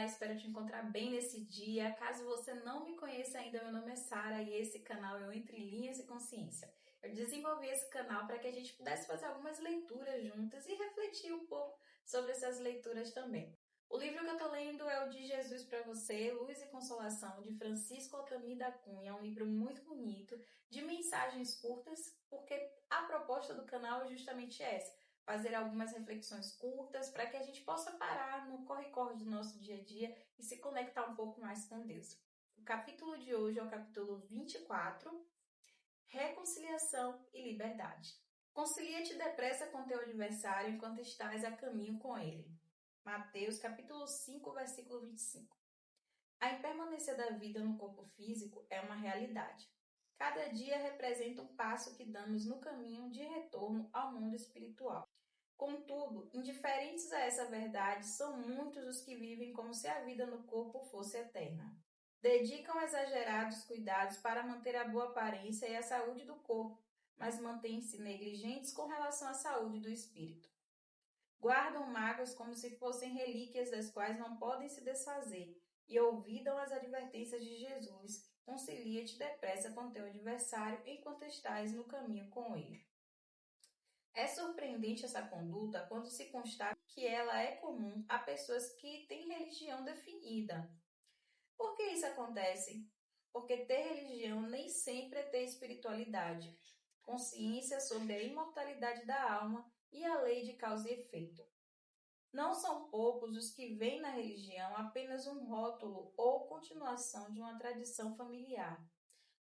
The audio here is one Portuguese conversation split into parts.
espero te encontrar bem nesse dia. Caso você não me conheça ainda, meu nome é Sara e esse canal é o Entre Linhas e Consciência. Eu desenvolvi esse canal para que a gente pudesse fazer algumas leituras juntas e refletir um pouco sobre essas leituras também. O livro que eu estou lendo é o de Jesus para Você, Luz e Consolação, de Francisco Otami da Cunha. É um livro muito bonito, de mensagens curtas, porque a proposta do canal é justamente essa: fazer algumas reflexões curtas para que a gente possa parar no corre-corre do nosso dia a dia e se conectar um pouco mais com Deus. O capítulo de hoje é o capítulo 24, Reconciliação e Liberdade. Concilia-te depressa com teu adversário enquanto estás a caminho com ele. Mateus capítulo 5, versículo 25. A impermanência da vida no corpo físico é uma realidade. Cada dia representa um passo que damos no caminho de retorno ao mundo espiritual. Contudo, indiferentes a essa verdade, são muitos os que vivem como se a vida no corpo fosse eterna. Dedicam exagerados cuidados para manter a boa aparência e a saúde do corpo, mas mantêm-se negligentes com relação à saúde do espírito. Guardam mágoas como se fossem relíquias das quais não podem se desfazer, e olvidam as advertências de Jesus: concilia-te depressa com teu adversário enquanto estás no caminho com ele. É surpreendente essa conduta quando se constata que ela é comum a pessoas que têm religião definida. Por que isso acontece? Porque ter religião nem sempre é ter espiritualidade, consciência sobre a imortalidade da alma e a lei de causa e efeito. Não são poucos os que veem na religião apenas um rótulo ou continuação de uma tradição familiar.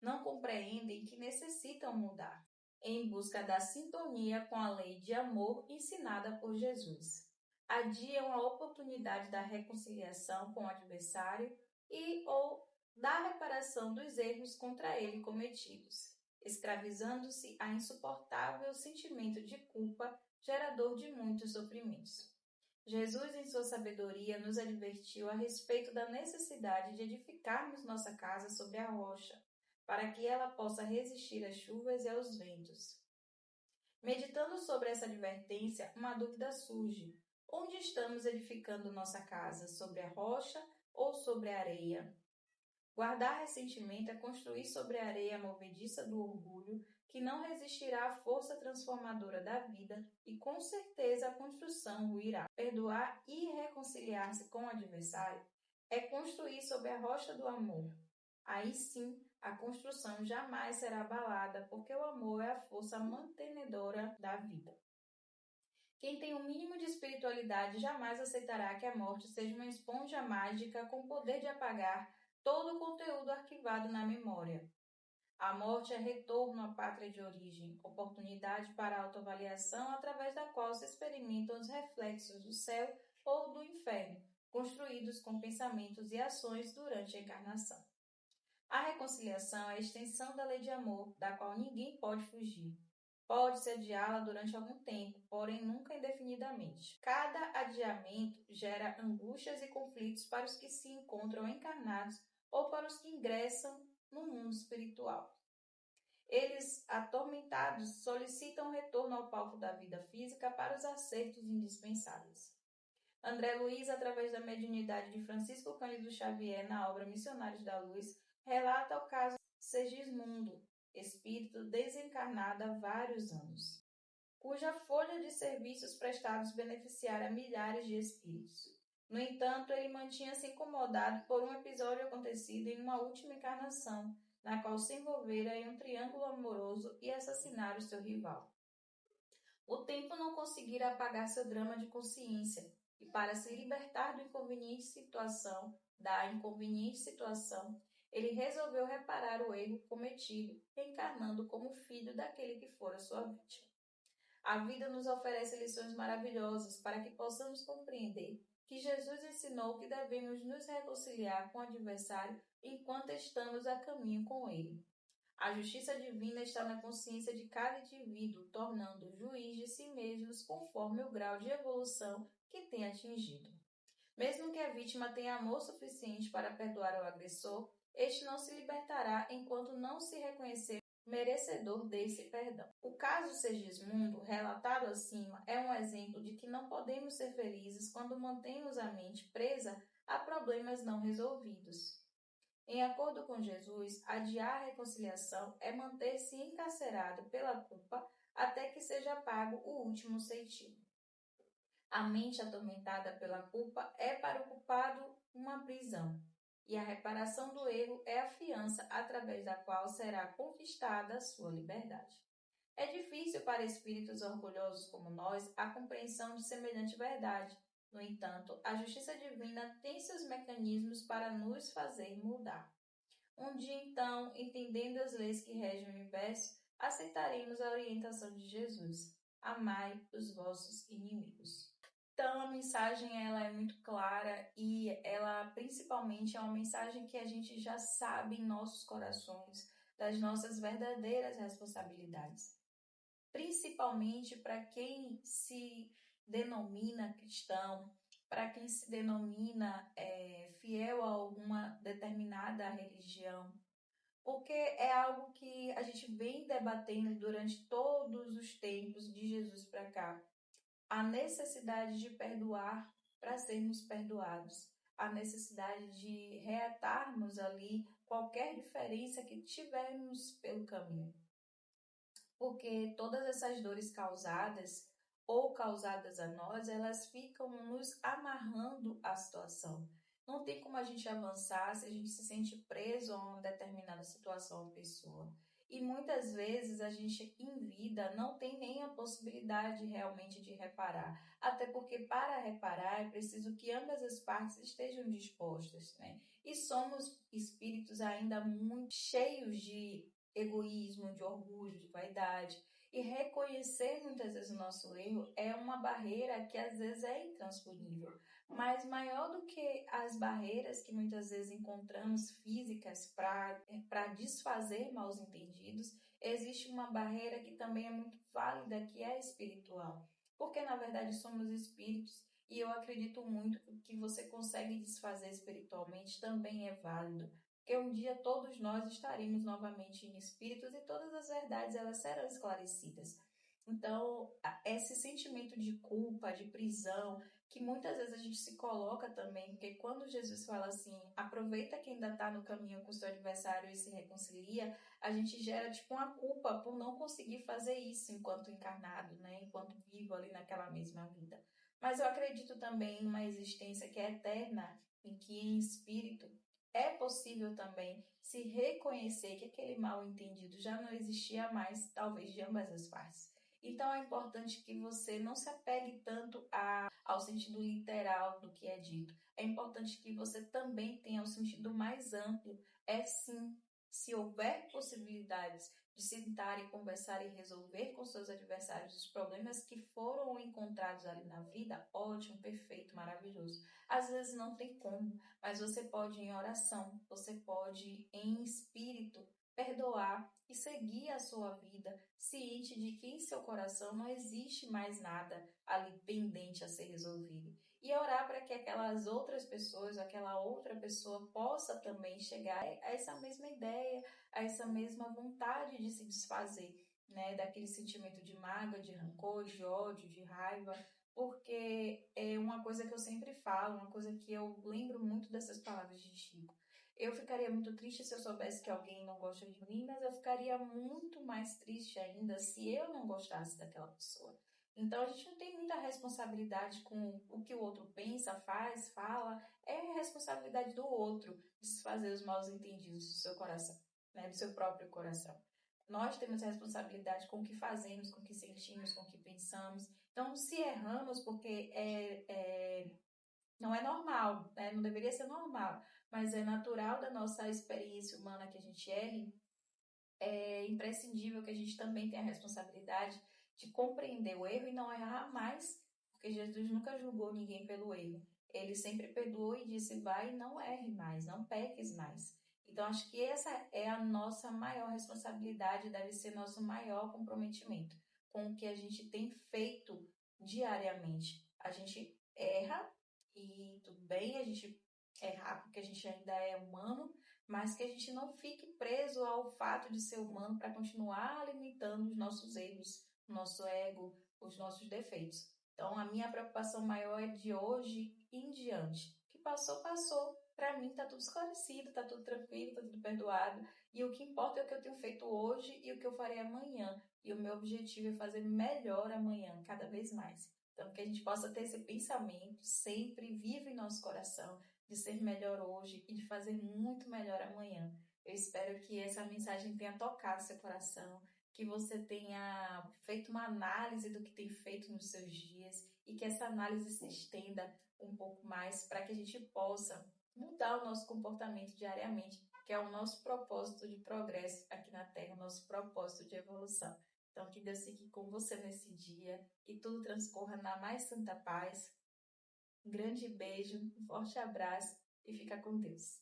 Não compreendem que necessitam mudar, em busca da sintonia com a lei de amor ensinada por Jesus. Adiam a oportunidade da reconciliação com o adversário e ou da reparação dos erros contra ele cometidos, escravizando-se a insuportável sentimento de culpa, gerador de muitos sofrimentos. Jesus, em sua sabedoria, nos advertiu a respeito da necessidade de edificarmos nossa casa sobre a rocha, para que ela possa resistir às chuvas e aos ventos. Meditando sobre essa advertência, uma dúvida surge: onde estamos edificando nossa casa? Sobre a rocha ou sobre a areia? Guardar ressentimento é construir sobre a areia movediça do orgulho, que não resistirá à força transformadora da vida e com certeza a construção ruirá. Perdoar e reconciliar-se com o adversário é construir sobre a rocha do amor. Aí sim, a construção jamais será abalada, porque o amor é a força mantenedora da vida. Quem tem o mínimo de espiritualidade jamais aceitará que a morte seja uma esponja mágica com o poder de apagar todo o conteúdo arquivado na memória. A morte é retorno à pátria de origem, oportunidade para autoavaliação através da qual se experimentam os reflexos do céu ou do inferno, construídos com pensamentos e ações durante a encarnação. A reconciliação é a extensão da lei de amor, da qual ninguém pode fugir. Pode-se adiá-la durante algum tempo, porém nunca indefinidamente. Cada adiamento gera angústias e conflitos para os que se encontram encarnados ou para os que ingressam no mundo espiritual. Eles, atormentados, solicitam retorno ao palco da vida física para os acertos indispensáveis. André Luiz, através da mediunidade de Francisco Cândido Xavier na obra Missionários da Luz, relata o caso de Segismundo, espírito desencarnado há vários anos, cuja folha de serviços prestados beneficiara milhares de espíritos. No entanto, ele mantinha-se incomodado por um episódio acontecido em uma última encarnação, na qual se envolvera em um triângulo amoroso e assassinara o seu rival. O tempo não conseguira apagar seu drama de consciência, e para se libertar da inconveniente situação, ele resolveu reparar o erro cometido, reencarnando como filho daquele que fora sua vítima. A vida nos oferece lições maravilhosas para que possamos compreender que Jesus ensinou que devemos nos reconciliar com o adversário enquanto estamos a caminho com ele. A justiça divina está na consciência de cada indivíduo, tornando juiz de si mesmos conforme o grau de evolução que tem atingido. Mesmo que a vítima tenha amor suficiente para perdoar o agressor, este não se libertará enquanto não se reconhecer merecedor desse perdão. O caso Segismundo, relatado acima, é um exemplo de que não podemos ser felizes quando mantemos a mente presa a problemas não resolvidos. Em acordo com Jesus, adiar a reconciliação é manter-se encarcerado pela culpa até que seja pago o último centavo. A mente atormentada pela culpa é para o culpado uma prisão, e a reparação do erro é a fiança através da qual será conquistada a sua liberdade. É difícil para espíritos orgulhosos como nós a compreensão de semelhante verdade. No entanto, a justiça divina tem seus mecanismos para nos fazer mudar. Um dia, então, entendendo as leis que regem o universo, aceitaremos a orientação de Jesus. Amai os vossos inimigos. Então, a mensagem ela é muito clara e ela principalmente é uma mensagem que a gente já sabe em nossos corações das nossas verdadeiras responsabilidades. Principalmente para quem se denomina cristão, para quem se denomina fiel a alguma determinada religião, porque é algo que a gente vem debatendo durante todos os tempos de Jesus para cá. A necessidade de perdoar para sermos perdoados, a necessidade de reatarmos ali qualquer diferença que tivermos pelo caminho. Porque todas essas dores causadas ou causadas a nós, elas ficam nos amarrando à situação. Não tem como a gente avançar se a gente se sente preso a uma determinada situação ou pessoa. E muitas vezes a gente em vida não tem nem a possibilidade realmente de reparar. Até porque para reparar é preciso que ambas as partes estejam dispostas, né? E somos espíritos ainda muito cheios de egoísmo, de orgulho, de vaidade. E reconhecer muitas vezes o nosso erro é uma barreira que às vezes é intransponível. Mas maior do que as barreiras que muitas vezes encontramos físicas para desfazer mal entendidos, existe uma barreira que também é muito válida, que é espiritual. Porque na verdade somos espíritos e eu acredito muito que você consegue desfazer espiritualmente também é válido. Porque um dia todos nós estaremos novamente em espíritos e todas as verdades elas serão esclarecidas. Então, esse sentimento de culpa, de prisão, que muitas vezes a gente se coloca também, porque quando Jesus fala assim, aproveita que ainda está no caminho com o seu adversário e se reconcilia, a gente gera tipo uma culpa por não conseguir fazer isso enquanto encarnado, né? Enquanto vivo ali naquela mesma vida. Mas eu acredito também numa existência que é eterna, em que em espírito é possível também se reconhecer que aquele mal entendido já não existia mais, talvez de ambas as partes. Então é importante que você não se apegue tanto ao sentido literal do que é dito. É importante que você também tenha o sentido mais amplo. É sim, se houver possibilidades de sentar e conversar e resolver com seus adversários os problemas que foram encontrados ali na vida, ótimo, perfeito, maravilhoso. Às vezes não tem como, mas você pode em oração, você pode em espírito perdoar e seguir a sua vida, ciente de que em seu coração não existe mais nada ali pendente a ser resolvido. E orar para que aquelas outras pessoas, aquela outra pessoa possa também chegar a essa mesma ideia, a essa mesma vontade de se desfazer, né, daquele sentimento de mágoa, de rancor, de ódio, de raiva, porque é uma coisa que eu sempre falo, uma coisa que eu lembro muito dessas palavras de Chico. Eu ficaria muito triste se eu soubesse que alguém não gosta de mim, mas eu ficaria muito mais triste ainda se eu não gostasse daquela pessoa. Então a gente não tem muita responsabilidade com o que o outro pensa, faz, fala. É responsabilidade do outro desfazer os maus entendidos do seu coração, né, do seu próprio coração. Nós temos responsabilidade com o que fazemos, com o que sentimos, com o que pensamos. Então, se erramos, porque não é normal, né? Não deveria ser normal, mas é natural da nossa experiência humana que a gente erre, é imprescindível que a gente também tenha a responsabilidade de compreender o erro e não errar mais, porque Jesus nunca julgou ninguém pelo erro. Ele sempre perdoou e disse, vai e não erre mais, não peques mais. Então, acho que essa é a nossa maior responsabilidade, deve ser nosso maior comprometimento com o que a gente tem feito diariamente. A gente erra e tudo bem, a gente errar porque a gente ainda é humano, mas que a gente não fique preso ao fato de ser humano para continuar alimentando os nossos erros, o nosso ego, os nossos defeitos. Então, a minha preocupação maior é de hoje em diante. O que passou, passou. Para mim, está tudo esclarecido, está tudo tranquilo, está tudo perdoado. E o que importa é o que eu tenho feito hoje e o que eu farei amanhã. E o meu objetivo é fazer melhor amanhã, cada vez mais. Então, que a gente possa ter esse pensamento sempre vivo em nosso coração, de ser melhor hoje e de fazer muito melhor amanhã. Eu espero que essa mensagem tenha tocado seu coração, que você tenha feito uma análise do que tem feito nos seus dias e que essa análise se estenda um pouco mais para que a gente possa mudar o nosso comportamento diariamente, que é o nosso propósito de progresso aqui na Terra, o nosso propósito de evolução. Então, que Deus fique com você nesse dia, que tudo transcorra na mais santa paz. Um grande beijo, um forte abraço e fica com Deus.